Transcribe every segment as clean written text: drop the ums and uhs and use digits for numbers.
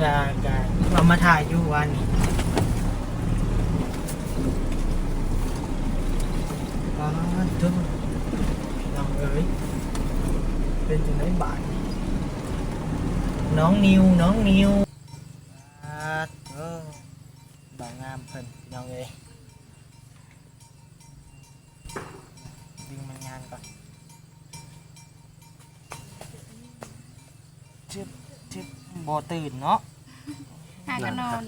ก็เรามาถ่ายอยู่วันนี้ทุกน้องเอ๋ยเป็นจังได๋บาดน้องนิวบางงามเพิ่นน้องเอ๋ยดึงมันงานก่อนจึ๊บบ่ตื่นเนาะหากันนอน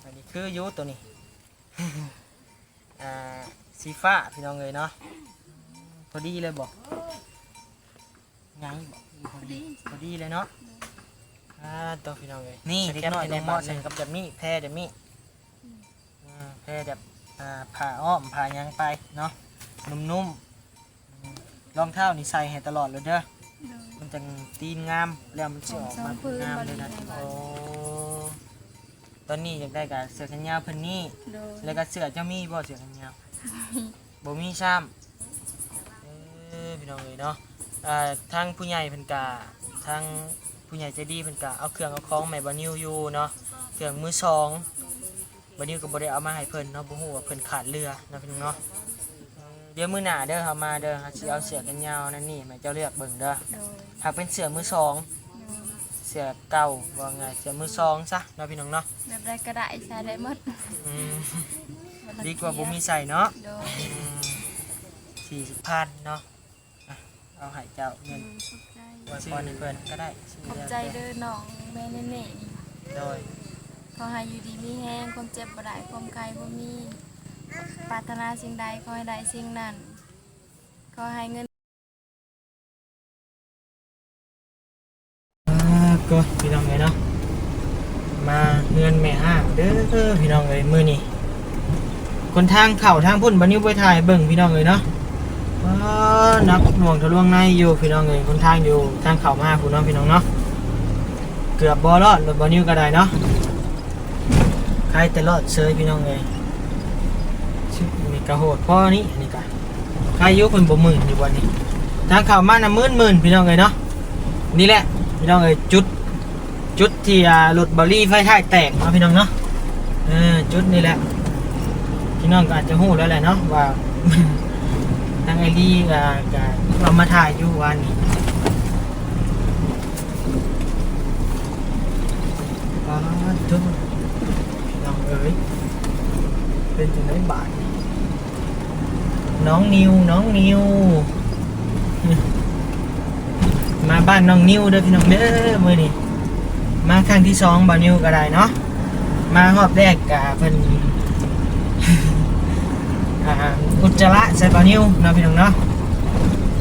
อันนี้คือยูตัวนี้ สีฟ้าพี่น้องเลยเนาะพอดีเลยบอกไงบอกพอดีเลยเนาะตัวพี่น้องเลยนี่เล็กน้อยลงมอดใส่กับแบบนี้แพร่แบบนี้แพร่แบบผ่าอ้อมผ่ายางไปเนาะนุ่มๆรองเท้านี่ใส่ให้ตลอดเลยเด้อมันจะตีนงามแล้วมันจะออกมางามเลยนะโอ้ตอนนี้อยากได้กับเสื้อแขนยาวเพิ่นนี่แล้วก็เสื้อเจ้ามีบ่เสื้อแขนยาวบ่มีซ้ำพี่น้องเลยเนาะทางผู้ใหญ่เพิ่นกะทางผู้ใหญ่ใจดีเพิ่นกะเอาเครื่องเอาของแม่บ่นิวอยู่เนาะเครื่องมือสองบ่นิวก็บ่ได้เอามาให้เพิ่นเนาะบ่ฮู้ว่าเพิ่นขาดเรือนะพี่น้องเนาะเดี๋ยวมื้อหน้าเด้อเฮามาเด้อเฮาสิเอาเสื้อแขนยาวนั่นนี่แม่เจ้าเลือกเบิ่งเด้อหากเป็นเสื้อมือสองเสื้อเก่าว่าไงเสื้อมือสองซะเนาะพี่น้องเนาะแบบไรก็ได้ใช้ได้หมดดีกว่าบ่มีใส่เนาะ40,000เนาะเอาให้เจ้าเงินไว้พรให้เพิ่นก็ได้ขอบใจเด้อน้องแม่เน่โดยขอให้อยู่ดีมีแห้งความเจ็บบ่ได้ความไกลบ่มีปรารถนาสิ่งใดขอให้ได้สิ่งนั้นขอให้เงินก็พี่น้องเลยเนาะมาเงินแม่ห้างเด้อพี่น้องเลยมื้อนี้คนทางเข่าทางพุ่นบ่นิ้วไปถ่ายเบิ่งพี่น้องเลยเนาะนักหน่วงทะลวงในอยู่พี่น้องเลยคนทางอยู่ทางเข่ามาพุ่นเนาะพี่น้องเนาะเกือบบ่รอดรถบ่นิ้วก็ได้เนาะใครแต่รอดเซยพี่น้องเลยมีกระโหดพ่อนี่อันนี้ก็ใครอยู่เพิ่นบ่หมื่นอยู่วันนี้ทางเข่ามาน่ะหมื่นพี่น้องเลยเนาะนี่แหละพี่น้องเลยจุดที่รถบอลลี่ไฟท้ายแตกนะพี่น้องเนาะจุดนี่แหละพี่น้องก็อาจจะหู้แล้วแหละเนาะว่า ทางไอรีก็เรามาถ่ายอยู่วันนี้ทุกพี่น้องเอ๋ยเป็นจังได๋บาดน้องนิวมาบ้านน้องนิวเด้อพี่น้องเด้อมื้อนี้มาครั้งที่2บ่นิวก็ได้เนาะมารอบแรกก็เพิ่น อุจจาระใส่บ่นิวเนาะพี่น้องเนาะ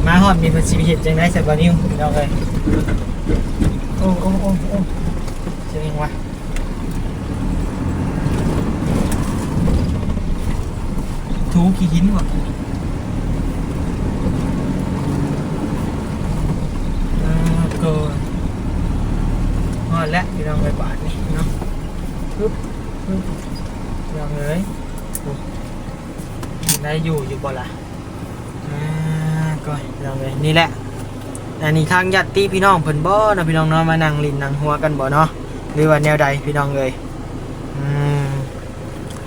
มาฮอดมีเพิ่นสิเฮ็ดจังได๋ใส่บ่นิวพี่น้องเอ้ยโอ้เสียงว่ะถูขี้หินว่ะก็ฮอดแล้วพี่น้องไปบาทนี่เนาะปึ๊บพี่น้องเอ้ยได้อยู่บ่ล่ะก็พี่น้องเอ้ยนี่แหละอันนี้ทางญาติพี่น้องเพิ่นบ่เนาะพี่น้องเนาะมานั่งลิ้นนั่งหัวกันบ่เนาะหรือว่าแนวใดพี่น้องเอ้ย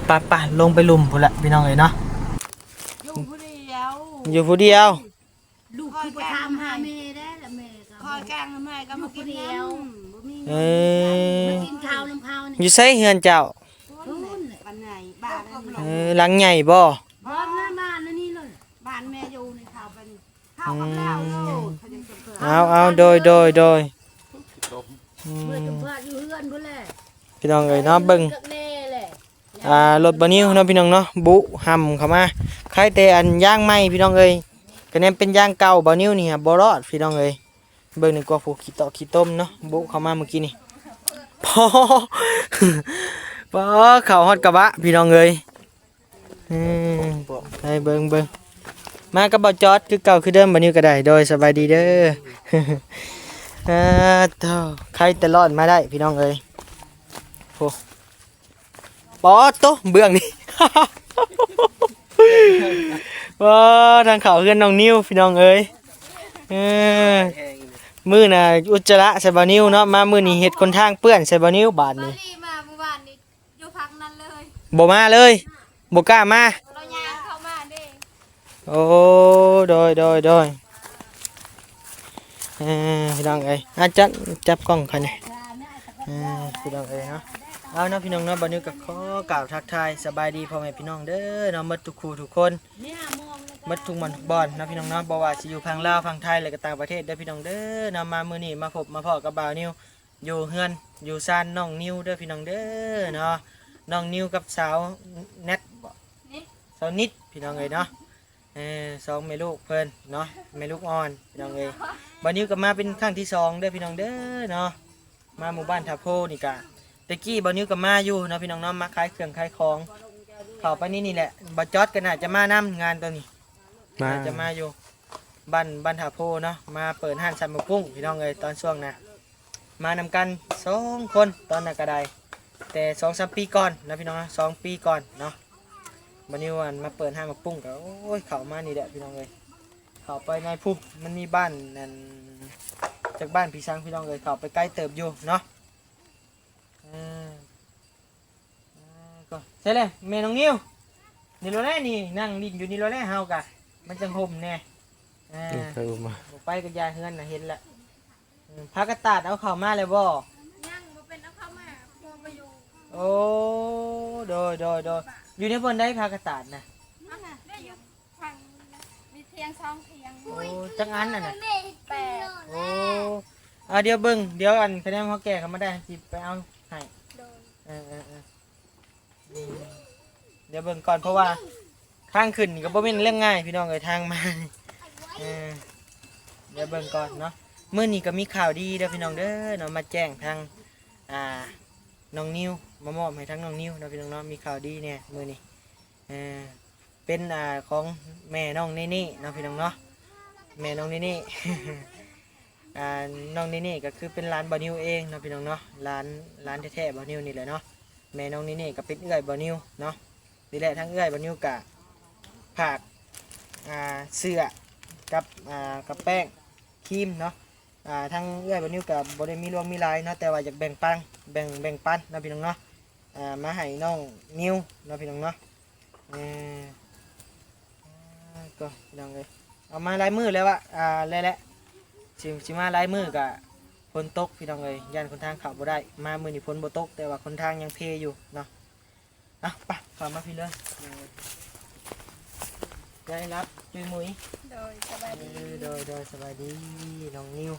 ป่ะลงไปลุมพุ่นละพี่น้องเอ้ยเนาะอยู่ผู้เดียวลูกคือไปทำหาแม่ได้ละแม่ก็คอยแกงแม่ก็มากินเดียวมากินข้าวน้ำข้าวนี่อยู่ไสเฮือนเจ้าบ้านไหนบ้านหลังใหญ่บ่บ้านนี่เลยบ้านแม่อยู่ในข้าวไปนี่ข้าวกับแล้วเอาโดยเมื่อจุ่มพลาดอยู่เฮือนพุ่นแหละพี่น้องเอ้ยเนาะเบิ่งรถบ่นิ้วเนาะพี่น้องเนาะบุห่ำเข้ามาใครแต่อันย่างใหม่พี่น้องเอ้ยก็แนมเป็นย่างเก่าบ่นิ้วนี่บ่รอดพี่น้องเอ้ยเบิ่งนี่กว่าผู้ขี้ตอกขี้ต้มเนาะบุเข้ามาเมื่อกี้นี่พอเข้าฮอดกระบะพี่น้องเอ้ยให้เบิ่งมากับบ่จอดคือเก่าคือเดิมบ่นิ้วก็ได้โดยสบายดีเด้อใครแต่รอดมาได้พี่น้องเอ้ยโอ้ปอโตเบื้องนี่ ว้าทางเขาเพื่อนน้องนิ้วพี่น้องเอ้ย มื้อน่ะอุจจาระใส่บ่นิ้วเนาะมามื้อนี้เฮ็ดคนทางเปื้อนใส่บ่นิ้วบาด บา นี้ ลีมาเมื่อวานนี้อยู่พักนั้นเลย บ่มาเลยบ่กล้ามา เราย่างเข้ามาเด้ โอ้โดยพี่น้องเอ้ยจับกล้องคันนี่พี่น้องเอ้ยเนาะเอาเนาะพี่น้องเนาะบัดนี้ก็ขอกล่าวทักทายสบายดีพ่อแม่พี่น้องเด้อเนาะหมดทุกคู่ทุกคนหมดทุกหม่องทุกบ่อนเนาะพี่น้องเนาะบ่ว่าสิอยู่ฝั่งลาวฝั่งไทยหรือก็ต่างประเทศเด้อพี่น้องเด้อเนาะมามื้อนี้มาพบมาพ้อกับบ่าวนิวอยู่เฮือนอยู่ซ่านน้องนิวเด้อพี่น้องเด้อเนาะน้องนิวกับสาวแนทบ่สาวนิดพี่น้องเอ้ยเนาะสองแม่ลูกเพิ่นเนาะแม่ลูกอ่อนพี่น้องเอ้ยบ่าวนิวก็มาเป็นครั้งที่สองเด้อพี่น้องเด้อเนาะมาหมู่บ้านท่าโพนี่กะตะกี้บ่าวนิวก็มาอยู่เนาะพี่น้องเนาะมาขายเครื่องขายของเข้าไปนี่แหละบ่จอดก็น่าจะมานำงานตัวนี้น่าจะมาอยู่บ้านท่าโพเนาะมาเปิดห้านซัมมะกุ้งพี่น้องเอ้ยตอนช่วงน่ะมานำกัน2คนตอนนั้นก็ได้แต่ 2-3 ปีก่อนนะพี่น้องนะ2 ปีก่อนเนาะวันนี้วันมาเปิดห้างมะปุ้งก็โอ้ยเข้ามานี่แหละพี่น้องเลยเข้าไปในภูมิมันมีบ้านนั่นจากบ้านพี่ช้างพี่น้องเลยเข้าไปใกล้เติบอยู่เนาะก็ใช่เลยแม่น้องนิ้วนี่รถแน่นี่นั่งดิ้นอยู่นี่รถแน่เฮากะมันจังห่มแน่ไปกับยายเฮือนน่ะเห็นละพากระตาดเอาเข้ามาเลยบ่ ย่างมาเป็นเอาเข้ามาพอมาอยู่ โอ้โดยอยู่ในบนได้พากระตาดนะ ได้อยู่ทางมีเทียง2เทียง โอ้จังอันน่ะนะ 8 โอ้เดี๋ยวเบิ่งเดี๋ยวอันคะแนนเขาแก่เขามาได้สิไปเอาให้ โดน เดี๋ยวเบิ่งก่อนเพราะว่าทางขึ้นก็บ่เป็นเรื่องง่ายพี่น้องเอ้ยทางมาเดี๋ยวเบิ่งก่อนเนาะมื้อนี้ก็มีข่าวดีเด้อพี่น้องเด้อเนาะมาแจ้งทางน้องนิวมามอบให้ทั้งน้องนิวเนาะพี่น้องเนาะมีข่าวดีเนี่ยมื้อนี้เป็นของแม่น้องเน่ๆเนาะพี่น้องเนาะแม่น้องเน่ๆ น้องเน่ๆก็คือเป็นร้านบ่าวนิวเองเนาะพี่น้องเนาะร้านแท้ๆบ่าวนิวนี่แหละเนาะแม่น้องเน่ๆก็เป็นเอื้อยบ่าวนิวเนาะนี่แหละทั้งเอื้อยบ่าวนิวกะผักเสื้อกับแป้งครีมเนาะทั้งเอื้อยบ่าวนิวกับบริมีรวมมีลายเนาะแต่ว่าอยากแบ่งปันเนาะพี่น้องเนาะมาให้น้องนิวเนาะพี่น้องเนาะก็พี่น้องเลยเอามาลายมือแล้วแล้วแหละสิมาลายมือกับฝนตกพี่น้องเลยยันคนทางขับบ่ได้มามือนี่ฝนบ่ตกแต่ว่าคนทางยังเพอยู่เนาะไปเข้ามาพี่เลยได้รับจุยมุ้ย โดยสบายดี โดยสบายดีน้องนิว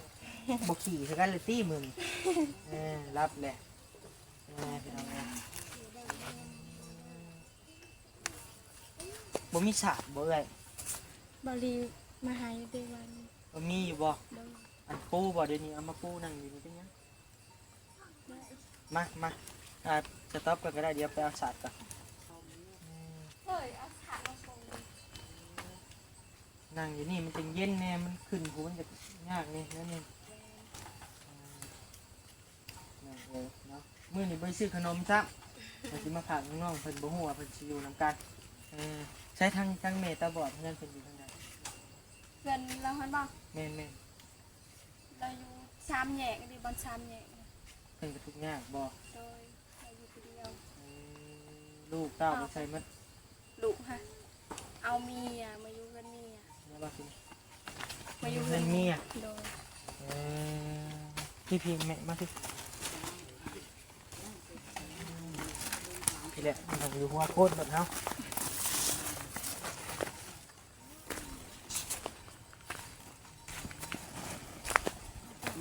บุขี่สักกันเลยตี้มึงรับแหละบ่มีสาดบ่เลย บาลีมาหาอยู่เดวัน บ่มีอยู่บ่ โดย อันปูบ่เดี๋ยวนี้เอามาปูนั่งอยู่นี่เป็นยังมาจะตอบกันก็ได้เดี๋ยวไปเอาสาดก่อน เฮ้ยเอาขามาส่ง นั่งอยู่นี่มันจะเย็นแน่มันขึ้นหูมันจะยากนี่นั่นเองเนาะมื้อนี้ไปซื้อขนมซับมันสิมาฝากน้องๆเพิ่นบ่ฮู้ว่าเพิ่นสิอยู่นำกันใช้ทางเมตตาบอดเพิ่นเป็นอยู่ทางใด เงินเราหันบอก แม่น เราอยู่3แยกดีบน3แยก เพิ่นก็ทุกข์ยากบ่ โดยเราอยู่คนเดียว ลูกเต้าบ่ใช่มัด ลูกฮะเอาเมียมาอยู่กันเมีย แล้วว่าสิ มาอยู่ เพิ่นเมีย โดย พี่แม่มาสิพี่แหละมันต้องอยู่หัวโคตรแบบเฮา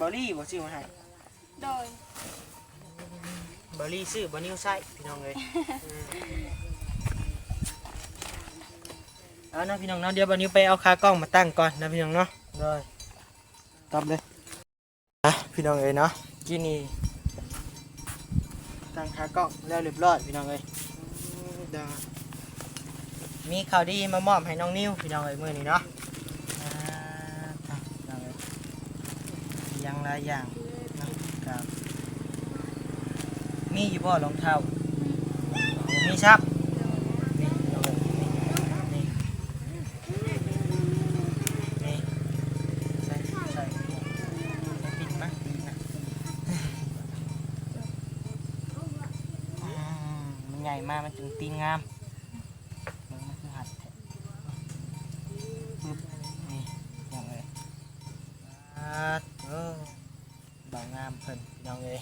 บอลลี่บ่ซื้อมาให้ โดย บอลลี่ซื้อบอนิ้วไส้พี่น้องเลยเอานะพี่น้องเนาะเดี๋ยวบอนิ้วไปเอาคากล้องมาตั้งก่อนนะพี่น้องเนาะเลยตอบเลยพี่น้องเลยเนาะกินนี่ตั้งคากล้องแล้วเรียบร้อยพี่น้องเลยมีข่าวดีมามอบให้น้องนิ้วพี่น้องเลยมื้อนี้เนาะยังหลายอย่างนะครับมีอยู่บ่รองเท้ามีชับนี่ใส่ ญ่มากมันจึงตีนงามมันคือหัดแท้ปึ๊บนี่อย่างเลยบ่งามเพิ่นพี่น้องเลย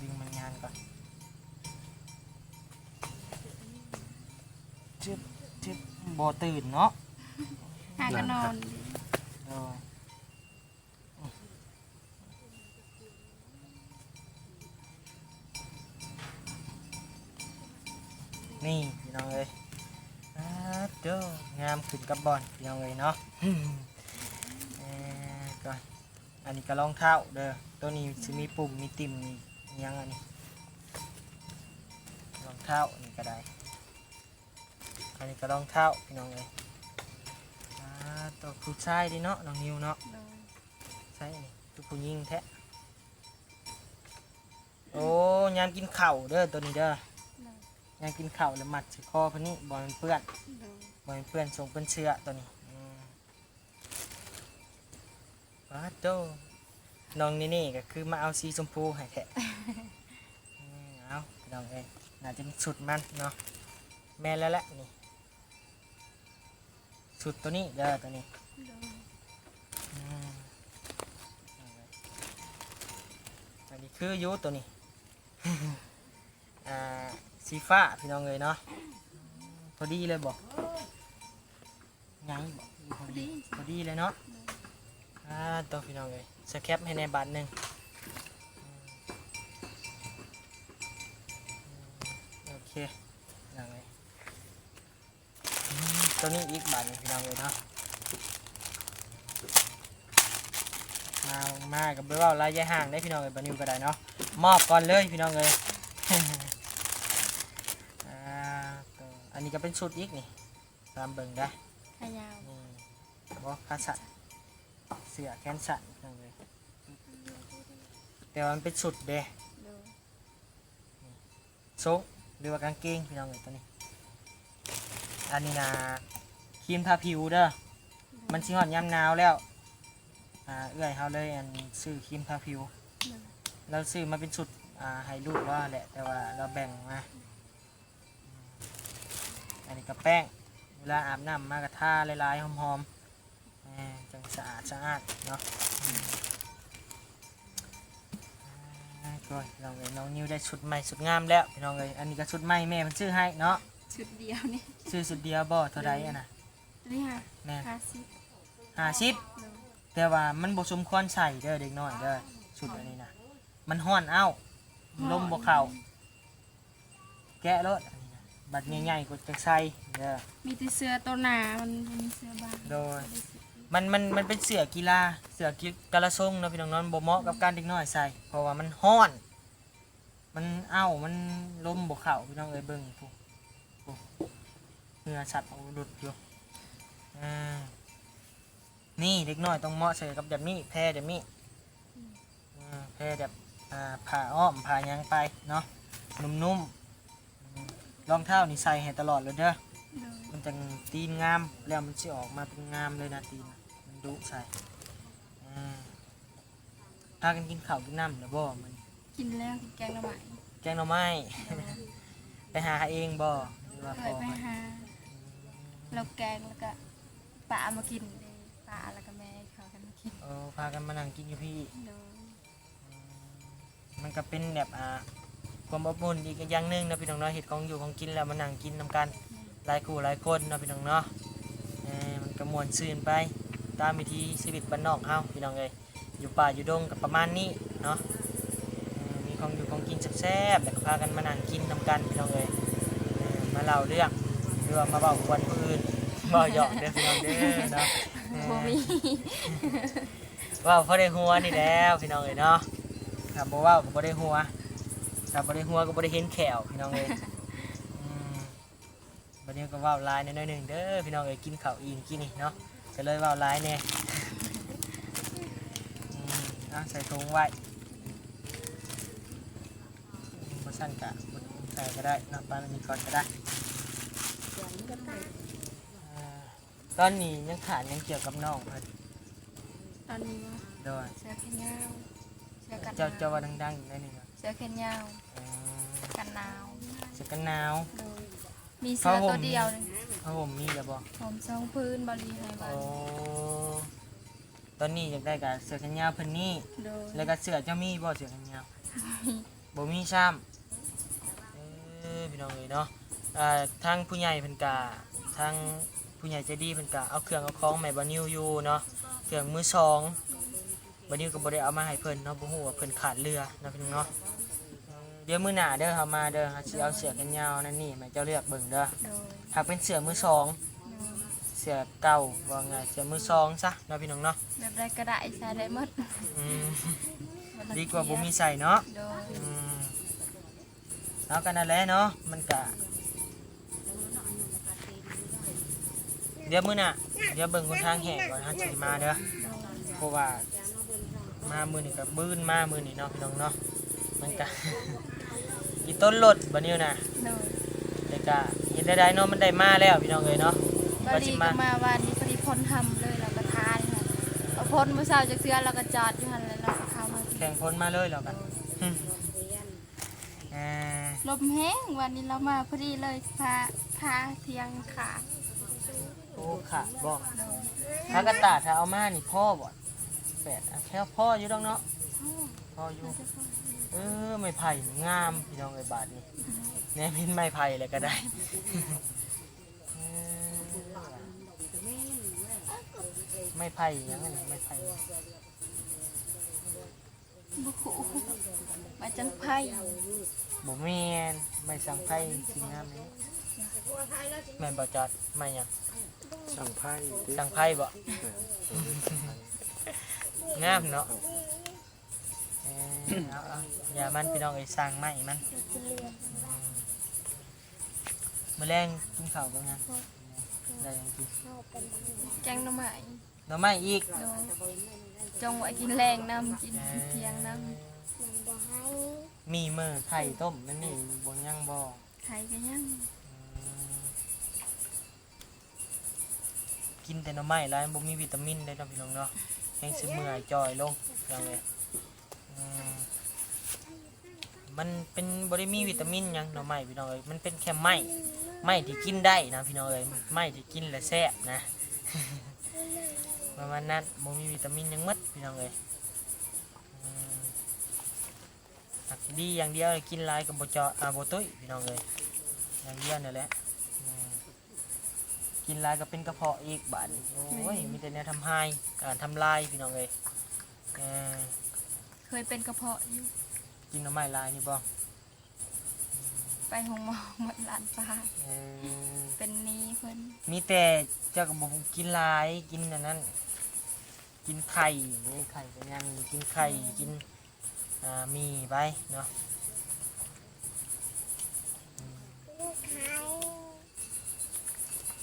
ดึงมันงานก่อนจึ๊บจึ๊บบ่ตื่นเนาะ หาก็นอน นี่พี่น้องเลยเด้องามขึ้นกับบอลพี่น้องเลยเนาะก่อนอันนี้ก็รองเท้าเด้อตัวนี้จะมีปุ่มมีติ่มมียังอันนี้รองเท้านี่ก็ได้อันนี้ก็รองเท้าพี่น้องเลยตัวผู้ชายดิเนาะน้องนิวเนาะใช่ตัวผู้หญิงแท้โอ้ยามกินข้าวเด้อตัวนี้เด้อยามกินข้าวแล้วมัดใส่คอพวกนี้บอลเปื้อนบอลเปื้อนส่งเป็นเชื้อตัวนี้ว้าโจน้องนี่ก็คือมาเอาสีชมพูให้แท้เอาพี่น้องเอ้ยน่าจะเป็นสุดมันเนาะแม่แล้วแหละนี่สุดตัวนี้เด้อตัวนี้อันนี้คือยูตัวนี้ สีฟ้าพี่น้องเลยเนาะพอดีเลยบอกไงบอกพอดีเลยเนาะตัวพี่น้องเลยสแคปให้ในบัตรหนึ่งโอเคอย่างไรตัวนี้อีกบัตรนึงพี่น้องเลยเนาะมากับเบอร์ว่าลายยายห่างได้พี่น้องเลยบัตรนิวก็ได้เนาะมอบก่อนเลยพี่น้องเลยอันนี้ก็เป็นชุดอีกนี่ตามเบิ่งได้ขายาว นี่บอกขาสั่นเสื้อแขนสั่นนั่นเลยแต่ว่ามันเป็นชุดเด้โซ่หรือว่ากางเกงพี่น้องเลยตัวนี้อันนี้นะครีมทาผิวเด้อมันชิงหอนยำหนาวแล้วเอื้อยเขาเลยอันซื้อครีมทาผิวเราซื้อมาเป็นชุดให้ลูกว่าแหละแต่ว่าเราแบ่งมาอันนี้ก็แป้งเวลาอาบน้ำมากระทาลายๆหอมๆจังสะอาดเนาะก็น้องนิวได้ชุดใหม่ชุดงามแล้วพี่น้องเลยอันนี้ก็ชุดใหม่แม่มันซื้อให้เนาะ ชุดเดียวนี่ ซื้อชุดเดียวบ่เท่าไรอ่ะนะ นี่ค่ะ แม่50แต่ว่ามันบ่สมควรใส่เด้อเด็กน้อยเด้อชุดอันนี้นะมันห้อนเอ้าลมบ่เข้าแกะรถบัดใหญ่ๆก็จะใส่เด้อมีแต่เสื้อตัวหนามันมีเสื้อบางโดยมันเป็นเสื้อกีฬาเสื้อกระทรงเนาะพี่น้องๆบ่เหมาะกับการเด็กน้อยใส่เพราะว่ามันห้อนมันมันลมบ่เข้าพี่น้องเอ้ยเบิ่งผู้เหงื่อสัตว์เอาหลุดอยู่นี่เด็กน้อยต้องเหมาะใส่กับแบบนี้แพรแบบนี้แพรแบบผ่าอ้อมผ่ายังไปเนาะนุ่มๆรองเท้านี่ใส่ให้ตลอดเลยเด้อมันจะตีนงามแล้วมันจะออกมาเป็นงามเลยนะตีนมันดุใส่พากันกินข้าวกินน้ำหรือบ่มัน กินแล้วกินแกงหน่อไม้ แกงหน่อไม้ ไปหาเองบ่หรือว่า เค พ่อย ไปหาเราแกงแล้วก็ปลามากินปลาแล้วก็แม่เขากันมากินพากันมานั่งกินอยู่พี่มันก็เป็นแบบความอบอุ่นอีกอย่างหนึ่งนะพี่น้องเนาะเห็ดของอยู่ของกินแล้วมานั่งกินนำกันหลายคู่หลายคนนะพี่น้องเนาะมันก็ม่วนซื่นไปตามวิถีชีวิตบ้านนอกเฮาพี่น้องเลยอยู่ป่าอยู่ดงกับประมาณนี้เนาะมีของอยู่ของกินแซ่บๆแล้วก็พากันมานั่งกินนำกันพี่น้องเลยมาเล่าเรื่องหรือว่ามาเบาควนผู้อื่นบ่หยอกเด้อพี่น้องเด้อเนาะว่าพอได้หัวนี่แล้วพี่น้องเลยเนาะถ้าบ่ว่าก็บ่ได้หัวถ้าบ่ได้หัวก็บ่ได้เห็นแขวพี่น้องเลยวันนี้ก็ว่าวลายน้อยๆหนึ่งเด้อพี่น้องเอ้ยกินข้าวอิ่มกินนี่เนาะจะเลยว่าวลายเนี่ยใส่ถุงไว้บะสั้นกะใส่ก็ได้เนาะปลามันมีก่อนก็ได้ตอนนี้ยังขาดยังเกี่ยวกับน้องเลยตอนนี้ว่าโดยเสื้อแขนยาวเสื้อกัน เจ้าว่าดังๆอยู่ในนี้เนาะ เสื้อแขนยาว อืม กันหนาว เสื้อกันหนาว โดยมีเสื้อตัวเดียวเลย ผ้าห่มมีแล้วบ่ ผมทรงพื้นบริให้บ้า โอ้ น ตอนนี้อยากได้กับเสื้อกันยาวเพิ่นนี่ โดย แล้วก็เสื้อเจ้ามีบ่เสื้อกันยาว มี บ่มีซ้ำพี่น้องเอ้ยเนาะทางผู้ใหญ่เพิ่นก็ทางผู้ใหญ่ใจดีเพิ่นก็เอาเครื่องเอาของแม่บ่นิวอยู่เนาะเครื่องมือสองบ่นิวก็บ่ได้เอามาให้เพิ่นเนาะบ่ฮู้ว่าเพิ่นขาดเรือเนาะพี่น้องเนาะเดี๋ยวมื้อหน้าเด้อเฮามาเด้อเฮาสิเอาเสื้อกันยาวนั่นนี่แม่เจ้าเลือกเบิ่งเด้อ โดย หากเป็นเสื้อมือสอง โดย เสื้อเก่าว่าไงเสื้อมือสองซะเนาะพี่น้องเนาะ แบบไรก็ได้ใช้ได้หมด อืมดีกว่าบ่มีใส่เนาะ โดย เอากันนั่นแหละเนาะมันกะเดี๋ยวมื้อน่ะเดี๋ยวเบิ่งคนทางแห่ก่อนฮะสิมาเด้อเพราะว่ามามื้อนี้ก็บื้นมามื้อนี้เนาะพี่น้องเนาะมันกะ อีต้นรถบัดนี้น่ะ โดย แล้วก็เห็นได้ๆเนาะมันได้มาแล้วพี่น้องเอ้ยเนาะ บริก็มาวันนี้พอดีพ้นทำเลยเราก็ทานค่ะเอาพ้นเมื่อเช้าจากเสื้อเราก็จอดอยู่หันเลยเราก็เข้ามา แข่งพ้นมาเลยแล้วกันอ่า ลมแห้งวันนี้เรามาพอดีเลยพาเทียงขาด โอ้ค่ะบ่ โดย ถ้ากระตาถ้าเอามานี่พ่อบ่แปดแค่พ่ออยู่ดอกเนาะพ่ออยู่ไม้ไผ่งามพี่น้องไอ้บาทนี่เนี่ยเป็นไม้ไผ่เลยก็ได้ ไม้ไผ่ยังไงไม้ไผ่ บุคุมาจังไพ่ บ่แม่นไม้สังไผ่สิงามนี้แม่นบ่จอดไม้หยัง สั่งไพ่ สังไผ่บ่งามเนาะเอาอย่ามันพี่น้องไอ้สร้างไม้มันมื้อแรงกินข้าวกันงานได้ยังกิน แกงหน่อไม้ หน่อไม้อีก โดยจงไว้กินแรงน้ำกินเทียงน้ มีมือไข่ต้มมันมีบนยังบ่ ำไข่กันยัง กินแต่หน่อไม้แล้วบ่มีวิตามินได้เนาะพี่น้องเนาะแห้งสิเมื่อยจอยลงอย่างเลยมันเป็นบ่ได้มีวิตามินหยังหน่อไม้พี่น้องเอ้ยมันเป็นแค่ไม้ที่กินได้นะพี่น้องเอ้ยไม้ที่กินแล้วแซ่บนะ ประมาณนั้นบ่มีวิตามินหยังหมดพี่น้องเอ้ยหักดีอย่างเดียวกินหลายก็บ่เจาะบ่ตุ้ยพี่น้องเอ้ยอย่างเดียวนั่นแหละกินหลายก็เป็นกระเพาะอีกบาดนี้โอ้ยมีแต่แนวทำลายทำลายพี่น้องเอ้ย เคยเป็นกระเพาะอยู่ กินหน่อไม้ลายนี่บ่ ไปห้องหมอหมดหลานปลา เออ เป็นนี้เพิ่น มีแต่เจ้าก็บ่กินหลายกินอันนั้นกินไข่นี่ไข่ก็ยังกินไข่กินมีไปเนาะ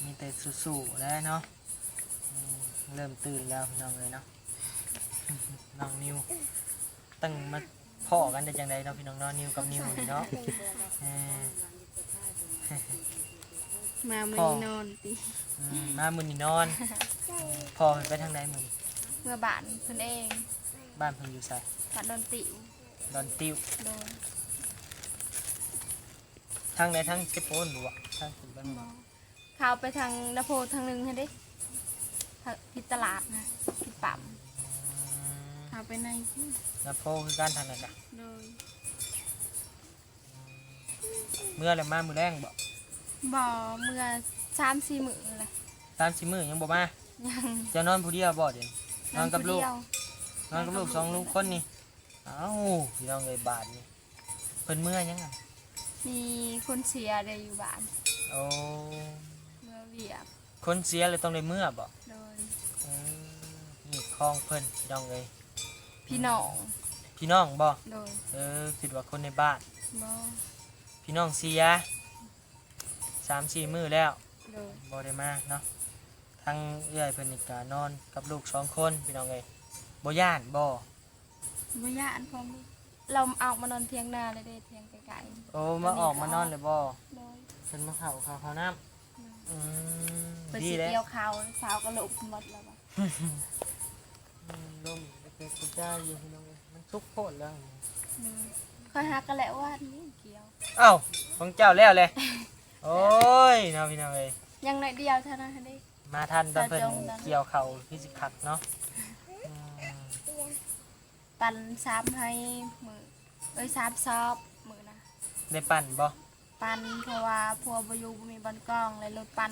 มีแต่สู้ๆแล้วเนาะเริ่มตื่นแล้วพี่น้องเลยเนาะ น้องนิวตั้งมาพ่อกันได้จังไดเนาะพี่น้องเนาะนิวกับนิวนี่เนาะ มามือนอนติ มามื้อนี้นอน พ่อเพิ่นไปทางใดมื้อนี้ เมื่อบ้านเพิ่นเอง บ้านเพิ่นอยู่ไส บ้านดอนติว ดอนติว โดย ทางใดทางเชฟโปนบ่วะทางขึ้นบ้าน บ่เข้าไปทางนโพทางหนึงให้เด้ทางที่ตลาดนะที่ปั๊มเข้าไปในที่ แล้วโพคือการทางนั้นน่ะ โดย เมื่อแล้วมามื้อแรงบ่ บ่เมื่อ3-4 มื้อแหละ 3-4มื้อยังบ่มา ยัง จะนอนผู้เดียวบ่เดี๋ยวนอนกับลูก ผู้เดียวน อนกับลูก2ลูกคนนี่เอ้าพี่น้องเอ้ยบาดนี่เพิ่นเมื่อยังอ่ะ มีคนเสียได้อยู่บ้าน โอ้ เมื่อเวียก คนเสียเลยต้องได้เมื่อบ่ โดย นี่คลองเพิ่นพี่น้องเอ้ย พี่น้อง พี่น้องบ่ โดย คิดว่าคนในบ้าน บ่ พี่น้องเสีย3-4มื้อแล้ว โดย บ่ได้มาเนาะทั้งเอื้อยเพิ่นนี่ก็นอนกับลูก2คนพี่น้องเอ้ยบ่ย่านบ่ บ่ย่านพร้อมเราออกมานอนเทียงนาเลยเด้เทียงไกล โอ้มาออกมานอนเลยบ่ ๆโดย เพิ่นมาเข้าข้าวน้ำเปิด ดี สิ แล้ว เกี่ยวข้าวสาวก็หลบหมดแล้วบ่ ลมเล็กๆจ้าอยู่พี่น้องเอ้ยมันสุกโพดแล้ว ข อยหักกันแหละว่านี่เกี่ยว เอ้าของเจ้าแล้วเลยโอ้ยเนาะพี่น้องเอ้ย ยังหน่อยเดียวเท่านั้นเด้ มาทันตอนเพิ่นเกี่ยวเข่าพี่สิคักเนาะอืม ปั่น3ให้มือ3ซอบมือนะ ได้ปั่นบ่ ปั่นเพราะว่าพัวบ่อยู่บ่มีบอลกล้องเลยรถปั่น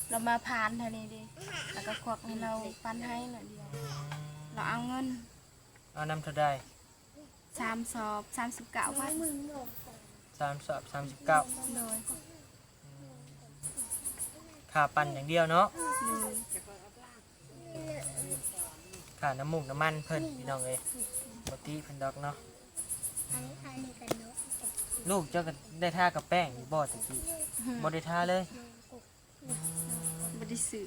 เรามาผ่านเท่านี้ดิแล้วก็ควักให้เราปั่นให้หน่อยเดียว อืม เราเอาเงิน เอาน้ำเท่าใด 3ซอบ39บาท 3 สอบ 39 โดย ค่าปั่นอย่างเดียวเนาะ โดย ค่าน้ำมูกน้ำมันเพิ่นพี่น้องเอ้ยปกติเพิ่นดอกเนาะลูกเจ้าก็ได้ทากับแป้งอยู่บ่ตะกี้บ่ได้ทาเลยอืม บ่ได้ซื้อ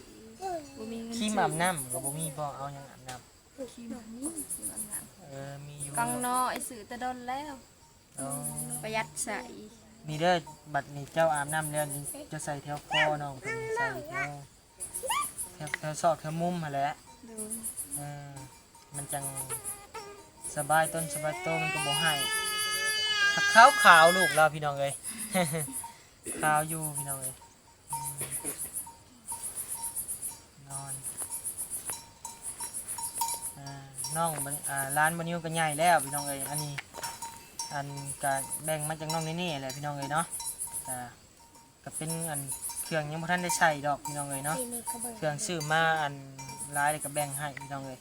บ่มีเงิน ครีมอาบน้ำก็บ่มีบ่เอาหยังอาบน้ำ ครีมนี่ซื้ออันนั้น มีอยู่ กังน้อยซื้อแต่ดนแล้ว อ๋อ ประหยัดใส่ นี่เด้อบัดนี้เจ้าอาบน้ำแล้วนี่จะใส่แถวคอน้องเพิ่นใส่แถวซอกแถวมุมหั่นแหละ โดย เออมันจังสบายต้นสบายโตมันก็บ่ให้ขาวขาวๆลูกเราพี่น้องเอ้ย ขาวอยู่พี่น้องเอ้ยนอนน้องบัดร้านบันนิวก็ใหญ่แล้วพี่น้องเอ้ยอันนี้อันก็แบ่งมาจากน้องนี่แหละพี่น้องเอ้ยเนาะก็เป็นอันเครื่องยังบ่ทันได้ใช้ดอกพี่น้องเอ้ยเนาะเครื่องซื้อมาอันหลายเลยก็แบ่งให้พี่น้องเอ้ย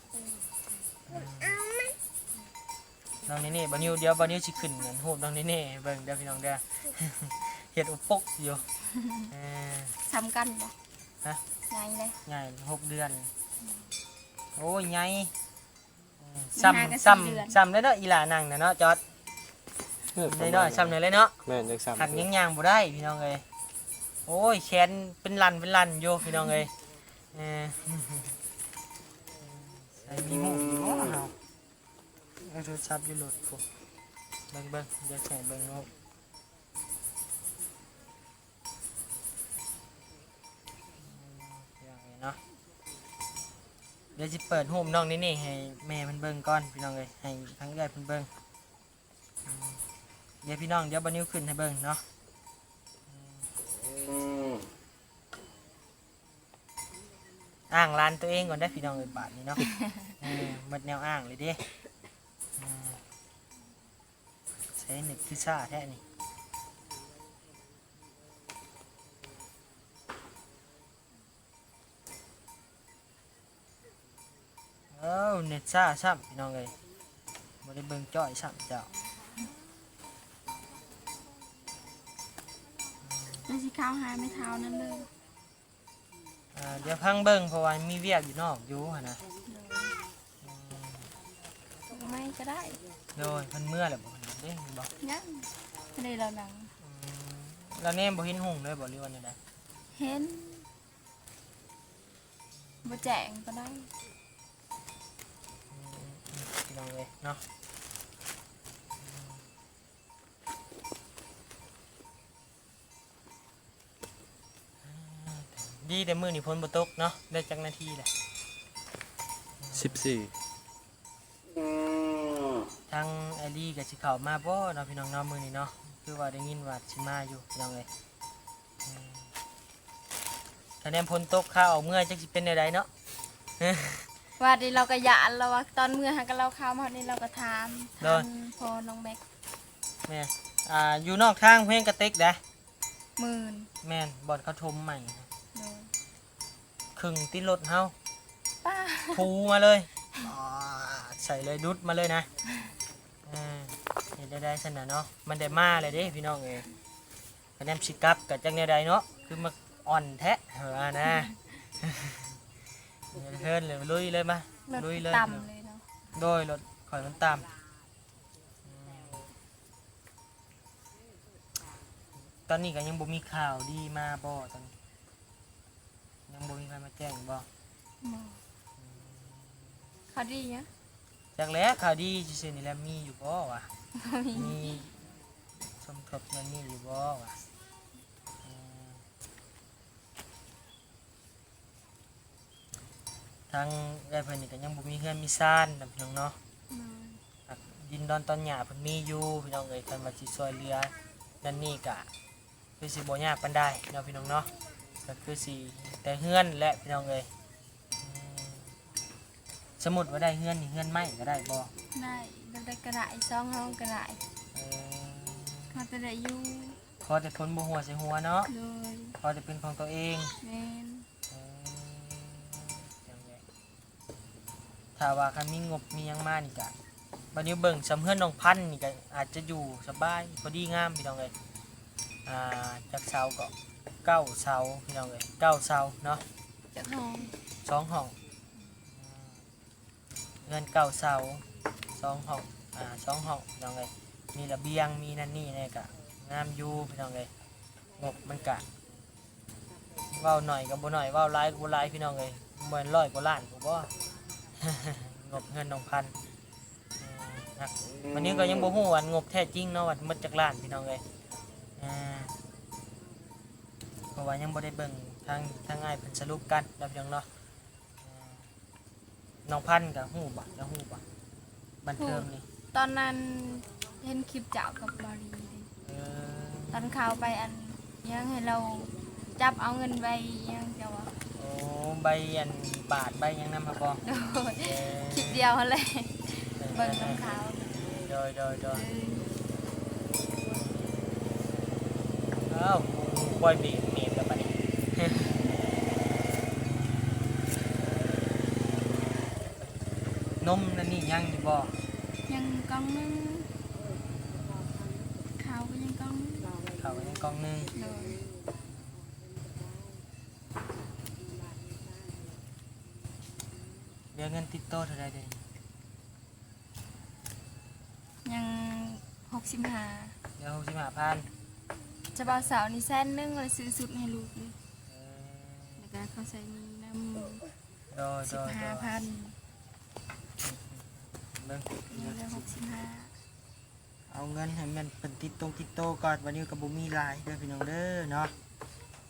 น้องนี่บันนิวเดี๋ยวบันนิวสิขึ้นเหมือนรูปน้องนี่เบิ่งเด้อพี่น้องเด้อ เฮ็ดอุปกอยู่เออ ซ้ำกันบ่ ฮะ ไงเลย ใหญ่6 เดือนโอ้ยใหญ่มันห่างกัน4 เดือน ซ้ำเลยเนาะอีหลานั่งน่ะเนาะจอดได้เนาะซ้ำเลยเนาะ แม่นจักซ้ำ หักยังยางบ่ได้พี่น้องเอ้ยโอ้ยแขนเป็นลันอยู่พี่น้องเอ้ยเออใส่มีหูอยู่บ่เฮาเอาโทรศัพท์อยู่โหลดพวกเบิ่งเดี๋ยวใส่เบิ่งเนาะเนาะเดี๋ยวจะเปิดโฮมน้องนี่ให้แม่เพิ่นเบิ่งก่อนพี่น้องเอ้ยให้ทั้งยายเพิ่นเบิ่งเดี๋ยวพี่น้องเดี๋ยวบันนิ้วขึ้นให้เบิ่งเนาะอ้างร้านตัวเองก่อนได้พี่น้องเอ้ยบาทนี้เนาะหมดแนวอ้างเลยเด้ใช้หนึกคือซ่าแท้นี่เน็ตซ่าซ้ำพี่น้องเอ้ยบ่ได้เบิ่งจ้อยซ้ำเจ้า แล้วสิข้าวหาไม่เท้านั่นเลย เดี๋ยวพังเบิ่งเพราะว่ามีเวียกอยู่นอกอยู่หั่นนะ ไม่ก็ได้ โดยเพิ่นเมื่อแล้วบ่เห็นเด้เห็นบ่ ยังไม่ได้เราหนัง แล้วแนมบ่เห็นหุ่งเลยบ่หรือว่าจังได เห็นบ่แจงก็ได้ พี่น้องเอ้ยเนาะดีแต่มื้อนี้ฝนบ่ตกเนาะได้จักนาทีแหละ 14 ทางไอรีก็สิเข้ามาบ่เนาะพี่น้องเนาะมื้อนี้เนาะคือว่าได้ยินว่าสิมาอยู่พี่น้องเอ้ยถ้าแนมฝนตกข้าออกเมื่อจักสิเป็นจังไดเนาะ ว่าดิเราก็หยานเราว่าตอนเมื่อหากันเราข้าวมานี่เราก็ถามพอน้องแม็ก แม่อยู่นอกทางเพลงกระติกเด้ 10,000 แม่นบ่อนเขาชมใหม่ โดย ครึ่งติดรถเฮา ป้า พูมาเลยใส่เลยดุดมาเลยนะเห็นได้สนะเนาะมันได้มาเลยเด้พี่น้องเอ้ยคะแนนสิกลับกับจังแนวใดเนาะคือมาอ่อนแท้เหรอนะเฮิร์นเลยลุยเลยมา ลด ลุยเลย ต่ำเลยเนาะ โดยรถข่อยมันตามตอนนี้ก็ยังบ่มีข่าวดีมาบ่ตอนนี้ยังบ่มีใครมาแจ้งบ่ เขาดีเนี่ย จากแล้วข่าวดีซื่อๆนี่แหละมีอยู่บ่วะ มี มีสมทบเงินนี่อยู่บ่วะทางได้เพิ่นนี่ก็ยังบ่มีเฮือนมีซ่านนำพี่น้องเนาะ เดี๋ ดินดอนตอนหญ้าเพิ่นมีอยู่พี่น้องเอ้ยคันว่าสิช่วยเหลือนั่นนี่ก็คือสิบ่ยากปานใดเนาะพี่น้องเนาะก็คือสิแต่เฮือนและพี่น้องเอ้ยอืมสมมุติว่าได้เฮือนนี่เฮือนไม้ก็ได้บ่ ได้ได้กระดาษซองห้องกระดาษ เออ เขาจะได้อยู่ พอแต่คนบ่หัวใส่หัวเนาะ โดย พอจะเป็นของตัวเอง แม่น จังไงถ้าว่าคันมีงบมีหยังมานี่ก็บัดนี้เบิ่งสำเฮือนน้องพันธุ์นี่ก็อาจจะอยู่สบายพอดีงามพี่น้องเอ้ยจากเสาก็9เสาพี่น้องเอ้ย9เสาเนาะ จากห้อง 2ห้องเงิน9เสา2ห้อง2ห้องพี่น้องเอ้ยมีระเบียงมีนั่นนี่เนี่ยก็งามอยู่พี่น้องเอ้ยงบมันก็เว้าหน่อยก็บ่หน่อยเว้าหลายก็บ่หลายพี่น้องเอ้ยเหมือน100กว่าล้านก็บ่ งบเงินน้องพันธุ์นะวันนี้ก็ยังบ่ฮู้ว่างบแท้จริงเนาะว่าหมดจักล้านพี่น้องเอ้ยเพราะว่ายังบ่ได้เบิ่งทางอ้ายเพิ่นสรุปกันแล้วพี่น้องเนาะน้องพันธุ์ก็ฮู้บ่แล้วฮู้บ่บันเทิงนี่ ตอนนั้นเห็นคลิปเจ้ากับบารีเลย เออ ตอนข่าวไปอันยังให้เราจับเอาเงินไปยังเจ้าว่า โอ้ใบอันบาทใบหยังนำมาบ่ โดยคลิปเดียวหั่นแหละเบิ่งน้ำข่าว โดยอ้าวปล่อยเบรกเมมแล้วบัดนี้ นมนั่นนี่ยังอยู่บ่ ยังกล่องนึงข่าวก็ยังกล่องนึง เขาก็ยังกล่องหนึง โดย เดี๋ยวเงินติดโต๊ะเท่าไรเด้ ยัง65 เดี๋ยว65,000 จะบ่าวสาวนี่แสนนึงเลยซื้อสุดให้ลูกเลยแล้วก็เขาใส่น้ำ โดย 15,000 เบิ่ง เหลือ65 เอาเงินให้มันเป็นติดโตะก่อนวันนี้ก็บ่มีหลายเด้อพี่น้องเด้อเนาะ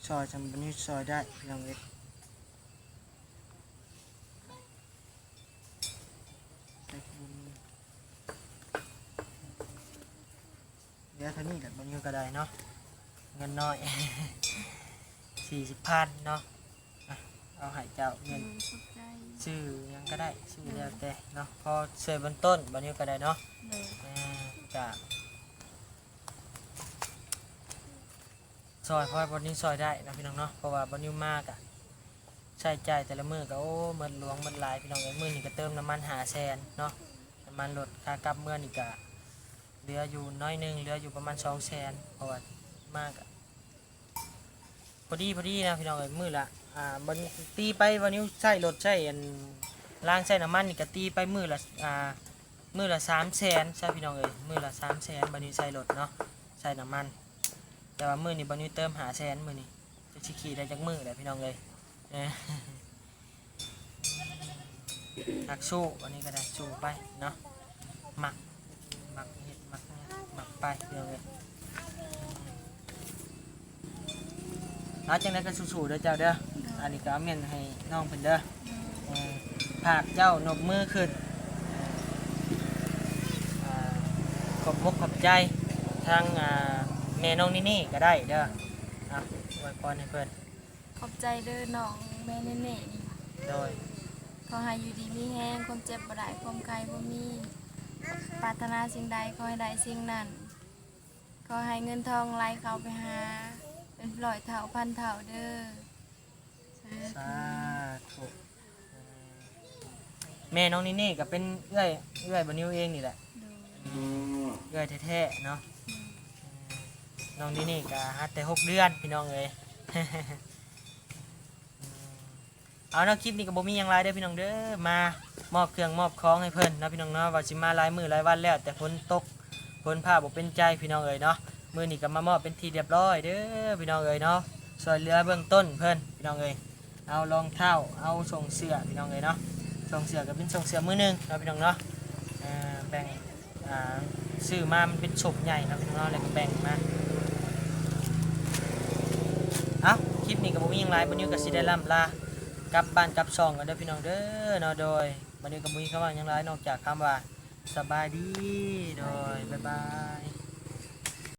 ซอยจำวันนี้ซอยได้พี่น้องเอ้ยแต่ก็บ่มีเดี๋ยวเท่านี้แหละวันนี้ก็ได้เนาะเงินน้อย 40,000เนาะอ่ะเอาให้เจ้าเงิน ขอบใจ ชื่อยังก็ได้ชื่อแล้วแต่เนาะพอเสยบนต้นบันนี้ก็ได้เนาะ เลย กะซอยเพราะบันนี้ซอยได้นะพี่น้องเนาะเพราะว่าบันนี้มากอะใช้จ่ายแต่ละมือก็โอ้มันหลวงมันหลายพี่น้องไอ้มือนี่ก็เติมน้ำมัน500,000เนาะน้ำมันลดค่ากลับเมื่อนี่ก็เหลืออยู่น้อยหนึงเหลืออยู่ประมาณ200,000เพราะว่ามากอะพอดีนะพี่น้องไอ้มือละบันตีไปวันนี้ใช้รถใช้อันล้างใช้น้ำมันนี่ก็ตีไปมือละมือละ300,000ใช่พี่น้องเอ้ยมือละ300,000บันนี้ใส่รถเนาะใส่น้ำมันแต่ว่ามือนี่บันนี้เติม500,000มือนี่จะชิขี่ได้จากมือแหละพี่น้องเอ้ยหักสู้วันนี้ก็ได้สู้ไปเนาะหมักเห็ดหมักเนี่ยหมักไปพี่น้องเอ้ยเอาจังไดก็สู้ๆเด้อเจ้าเด้ออันนี้ก็เอาเมียนให้น้องเพิ่นเด้อผากเจ้านบมือขึ้นขอบมกขอบใจทางแม่น้องนี่ก็ได้เด้ออวยพรให้เพิ่น ขอบใจเด้อน้องแม่เน่นี่ โดย ขอให้อยู่ดีมีแห้งความเจ็บบ่ได้ความไข้บ่มีปรารถนาสิ่งใดขอให้ได้สิ่งนั้นขอให้เงินทองไหลเข้าไปหาเป็นร้อยเท่าพันเท่าเด้อ สาธุแม่น้องนี่ก็เป็นเอื้อยบ่นิวเองนี่แหละ โดย เอื้อยแท้ๆเนาะน้องนี่ก็ฮัดแต่6 เดือนพี่น้องเอ้ย เอาเนาะคลิปนี้ก็บ่มีหยังหลายเด้อพี่น้องเด้อมามอบเครื่องมอบของให้เพิ่นเนาะพี่น้องเนาะว่าสิมาหลายมื้อหลายวันแล้วแต่ฝนตกฝนพาบ่เป็นใจพี่น้องเอ้ยเนาะมื้อนี้ก็มามอบเป็นที่เรียบร้อยเด้อพี่น้องเอ้ยเนาะช่วยเหลือเบื้องต้นเพิ่นพี่น้องเอ้ยเอารองเท้าเอาส่งเสื้อพี่น้องเอ้ยเนาะส่งเสื้อก็เป็นส่งเสื้อมื้อหนึงเนาะพี่น้องเนาะแบ่งซื้อมามันเป็นฉบใหญ่เนาะพี่น้องเนาะแล้วก็แบ่งมาเอาคลิปนี้ก็บ่มีหยังหลายบ่นี้ก็สิได้ล่ำลากลับบ้านกลับช่องกันเด้อพี่น้องเด้อเนาะโดยบ่นี้ก็บ่มีคำว่าหยังหลายนอกจากคำว่า สบายดีโดยบ๊ายบาย